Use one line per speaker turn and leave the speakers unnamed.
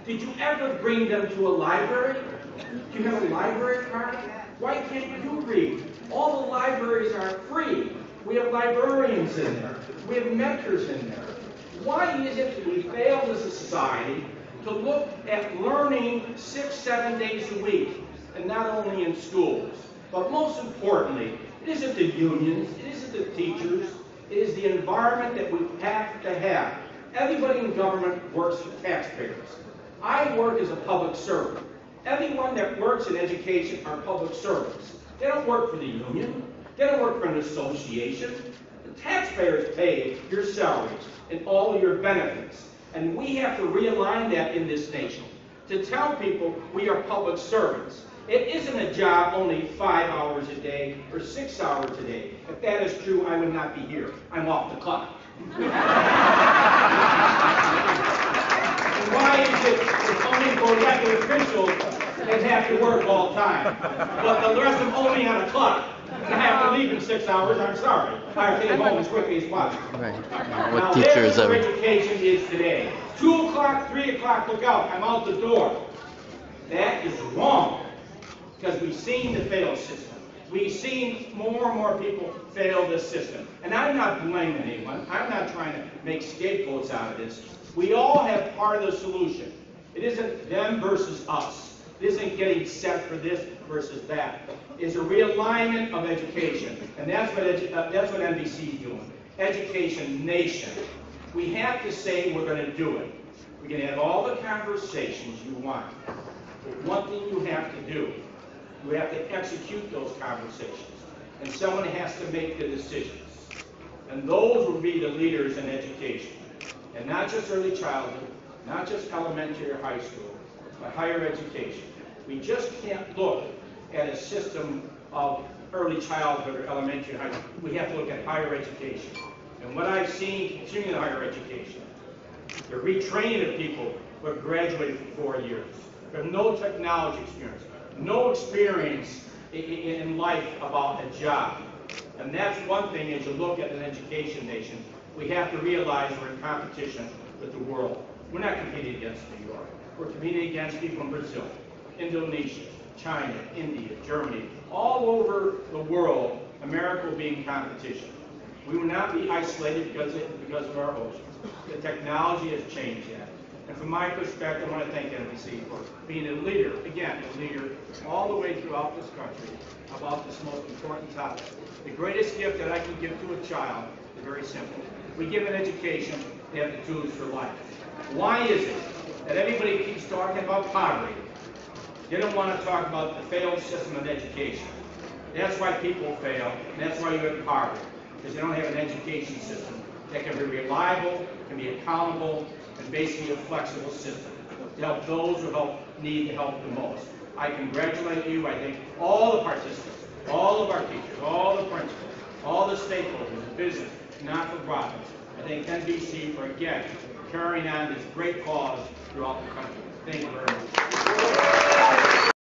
Did you ever bring them to a library? Do you have a library card? Why can't you read? All the libraries are free. We have librarians in there. We have mentors in there. Why is it that we fail as a society to look at learning 6-7 days a week, and not only in schools? But most importantly, it isn't the unions, it isn't the teachers, it is the environment that we have to have. Everybody in government works for taxpayers. I work as a public servant. Everyone that works in education are public servants. They don't work for the union. They don't work for an association. The taxpayers pay your salaries and all your benefits. And we have to realign that in this nation to tell people we are public servants. It isn't a job only 5 hours a day or 6 hours a day. If that is true, I would not be here. I'm off the clock. Why is it that only for elected officials that have to work all the time, but the rest of them only on a clock? I have to leave in 6 hours. I'm sorry. I have to get home as quickly as possible.
Right.
Now, there's where education is today. 2 o'clock, 3 o'clock, look out. I'm out the door. That is wrong, because we've seen the failed system. We've seen more and more people fail this system. And I'm not blaming anyone. I'm not trying to make scapegoats out of this. We all have part of the solution. It isn't them versus us. It isn't getting set for this versus that. It's a realignment of education. And that's what NBC is doing. Education Nation. We have to say we're going to do it. We can have all the conversations you want. But one thing you have to do, you have to execute those conversations. And someone has to make the decisions. And those will be the leaders in education. And not just early childhood, not just elementary or high school, but higher education. We just can't look at a system of early childhood or elementary or high school. We have to look at higher education. And what I've seen continuing in higher education, the retraining of people who have graduated for 4 years, who have no technology experience, no experience in life about a job. And that's one thing as you look at an education nation. We have to realize we're in competition with the world. We're not competing against New York. We're competing against people in Brazil, Indonesia, China, India, Germany, all over the world. America will be in competition. We will not be isolated because of our oceans. The technology has changed that. And from my perspective, I want to thank NBC for being a leader, again, a leader all the way throughout this country about this most important topic. The greatest gift that I can give to a child is very simple. We give an education, they have the tools for life. Why is it that everybody keeps talking about poverty? They don't want to talk about the failed system of education. That's why people fail, and that's why you have poverty, because they don't have an education system that can be reliable, can be accountable, and basically a flexible system to help those who need the help the most. I congratulate you. I thank all the participants, all of our teachers, all the principals, all the stakeholders, the business, not-for-profits. I thank NBC for, again, carrying on this great cause throughout the country. Thank you very much.